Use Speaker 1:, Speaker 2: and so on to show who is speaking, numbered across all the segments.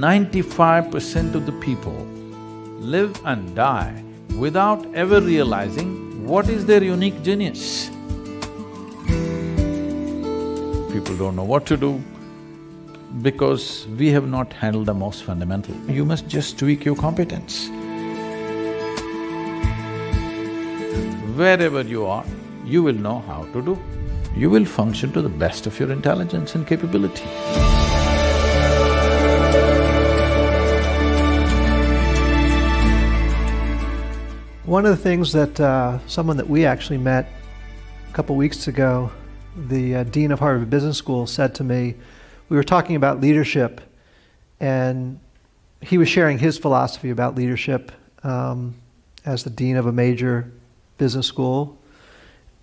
Speaker 1: 95% of the people live and die without ever realizing what is their unique genius. People don't know what to do because we have not handled the most fundamental. You must just tweak your competence. Wherever you are, you will know how to do. You will function to the best of your intelligence and capability.
Speaker 2: One of the things that someone that we actually met a couple weeks ago, the Dean of Harvard Business School, said to me, we were talking about leadership, and he was sharing his philosophy about leadership as the dean of a major business school.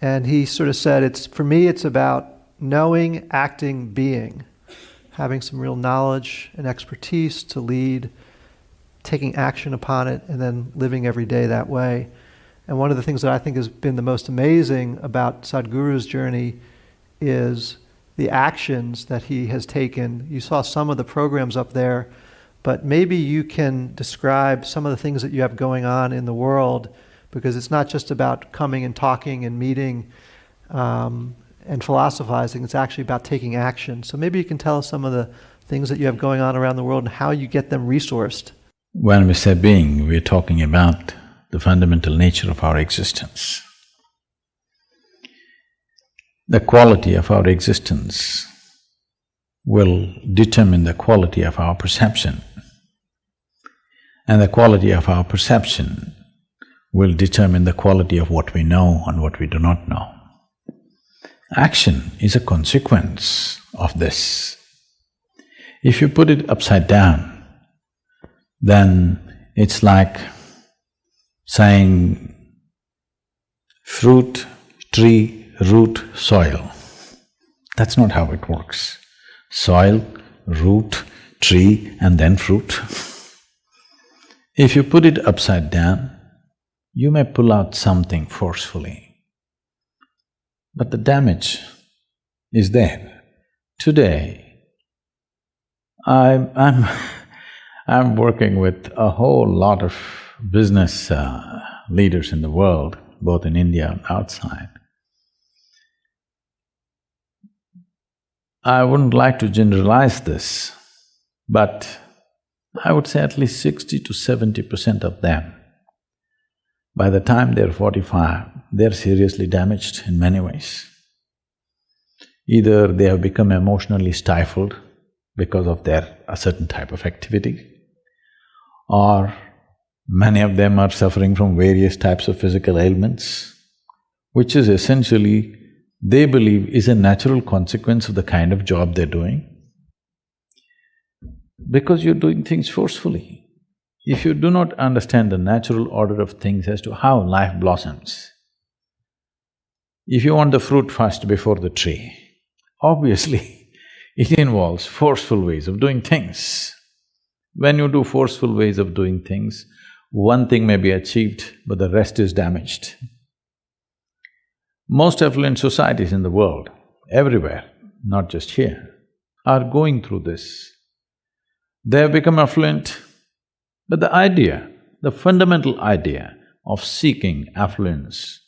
Speaker 2: And he sort of said, for me, it's about knowing, acting, being, having some real knowledge and expertise to lead, taking action upon it, and then living every day that way. And one of the things that I think has been the most amazing about Sadhguru's journey is the actions that he has taken. You saw some of the programs up there, but maybe you can describe some of the things that you have going on in the world, because it's not just about coming and talking and meeting and philosophizing, it's actually about taking action. So maybe you can tell us some of the things that you have going on around the world and how you get them resourced.
Speaker 1: When we say being, we're talking about the fundamental nature of our existence. The quality of our existence will determine the quality of our perception, and the quality of our perception will determine the quality of what we know and what we do not know. Action is a consequence of this. If you put it upside down, then it's like saying fruit, tree, root, soil. That's not how it works. Soil, root, tree, and then fruit. If you put it upside down, you may pull out something forcefully, but the damage is there. Today, I'm working with a whole lot of business leaders in the world, both in India and outside. I wouldn't like to generalize this, but I would say at least 60 to 70% of them, by the time they're 45, they're seriously damaged in many ways. Either they have become emotionally stifled because of a certain type of activity, or many of them are suffering from various types of physical ailments, which is essentially, they believe, is a natural consequence of the kind of job they're doing. Because you're doing things forcefully. If you do not understand the natural order of things as to how life blossoms, if you want the fruit first before the tree, obviously it involves forceful ways of doing things. When you do forceful ways of doing things, one thing may be achieved, but the rest is damaged. Most affluent societies in the world, everywhere, not just here, are going through this. They have become affluent, but the fundamental idea of seeking affluence,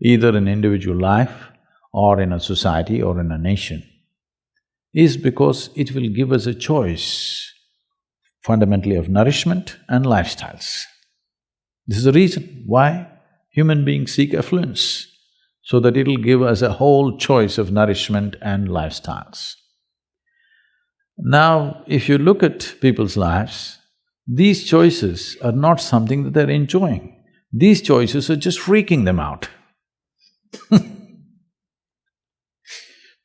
Speaker 1: either in individual life or in a society or in a nation, is because it will give us a choice fundamentally of nourishment and lifestyles. This is the reason why human beings seek affluence, so that it'll give us a whole choice of nourishment and lifestyles. Now, if you look at people's lives, these choices are not something that they're enjoying. These choices are just freaking them out.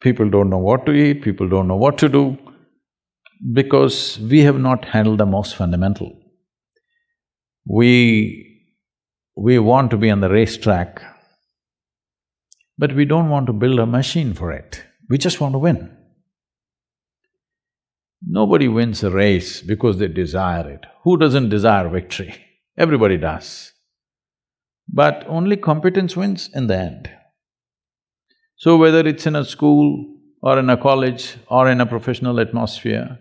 Speaker 1: People don't know what to eat, people don't know what to do, because we have not handled the most fundamental. We want to be on the racetrack, but we don't want to build a machine for it, we just want to win. Nobody wins a race because they desire it. Who doesn't desire victory? Everybody does. But only competence wins in the end. So whether it's in a school or in a college or in a professional atmosphere,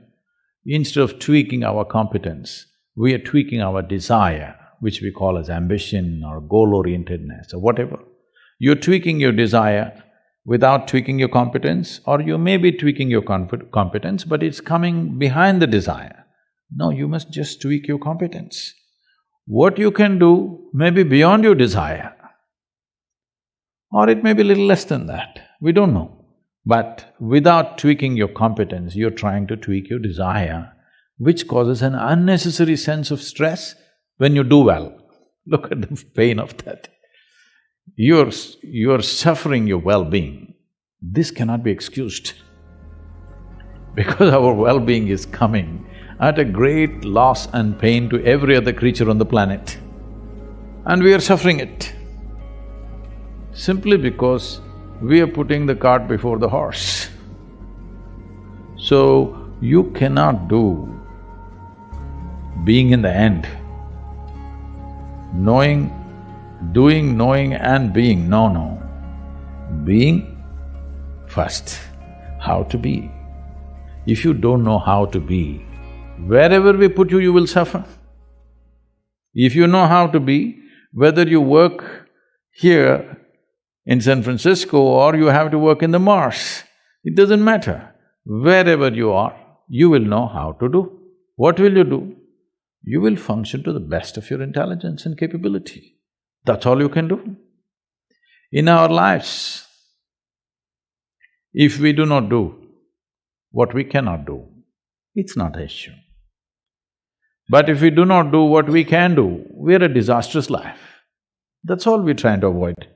Speaker 1: Instead of tweaking our competence, we are tweaking our desire, which we call as ambition or goal-orientedness or whatever. You're tweaking your desire without tweaking your competence, or you may be tweaking your competence, but it's coming behind the desire. No, you must just tweak your competence. What you can do may be beyond your desire, or it may be a little less than that, we don't know. But without tweaking your competence, you're trying to tweak your desire, which causes an unnecessary sense of stress when you do well. Look at the pain of that. You're suffering your well-being. This cannot be excused because our well-being is coming at a great loss and pain to every other creature on the planet. And we are suffering it simply because we are putting the cart before the horse. So, you cannot do being in the end, doing, knowing and being, no. Being first, how to be. If you don't know how to be, wherever we put you, you will suffer. If you know how to be, whether you work here in San Francisco or you have to work in the Mars, it doesn't matter. Wherever you are, you will know how to do. What will you do? You will function to the best of your intelligence and capability. That's all you can do. In our lives, if we do not do what we cannot do, it's not an issue. But if we do not do what we can do, we're a disastrous life. That's all we're trying to avoid,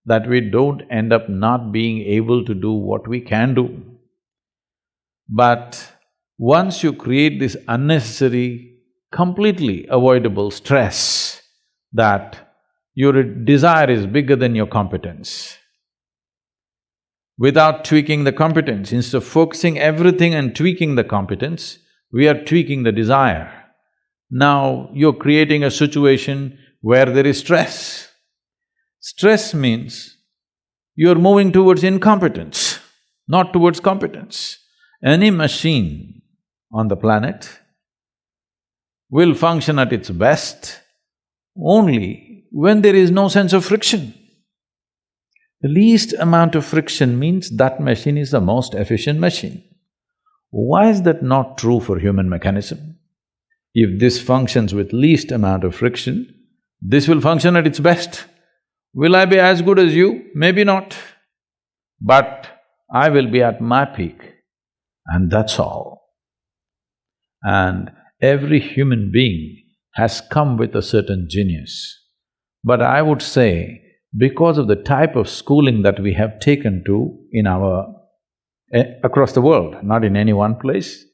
Speaker 1: that we don't end up not being able to do what we can do. But once you create this unnecessary, completely avoidable stress that your desire is bigger than your competence, without tweaking the competence, instead of focusing everything and tweaking the competence, we are tweaking the desire. Now you're creating a situation where there is stress. Stress means you're moving towards incompetence, not towards competence. Any machine on the planet will function at its best only when there is no sense of friction. The least amount of friction means that machine is the most efficient machine. Why is that not true for human mechanism? If this functions with least amount of friction, this will function at its best. Will I be as good as you? Maybe not. But I will be at my peak, and that's all. And every human being has come with a certain genius. But I would say, because of the type of schooling that we have taken to in across the world, not in any one place,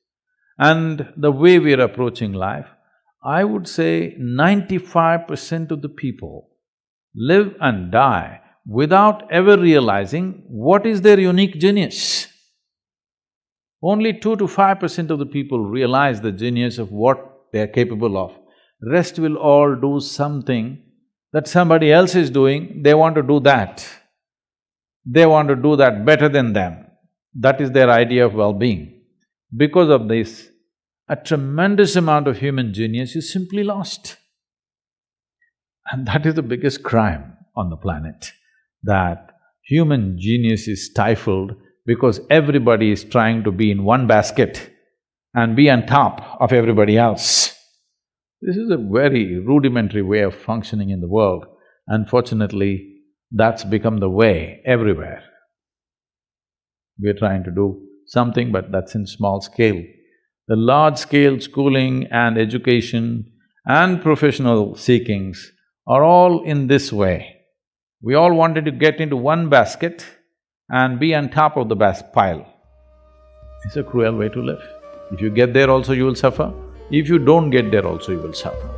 Speaker 1: and the way we're approaching life, I would say 95% of the people live and die without ever realizing what is their unique genius. Only 2 to 5% of the people realize the genius of what they're capable of. Rest will all do something that somebody else is doing, they want to do that. They want to do that better than them. That is their idea of well-being. Because of this, a tremendous amount of human genius is simply lost. And that is the biggest crime on the planet, that human genius is stifled because everybody is trying to be in one basket and be on top of everybody else. This is a very rudimentary way of functioning in the world. Unfortunately, that's become the way everywhere. We're trying to do something, but that's in small scale. The large-scale schooling and education and professional seekings are all in this way. We all wanted to get into one basket and be on top of the pile. It's a cruel way to live. If you get there also, you will suffer. If you don't get there also, you will suffer.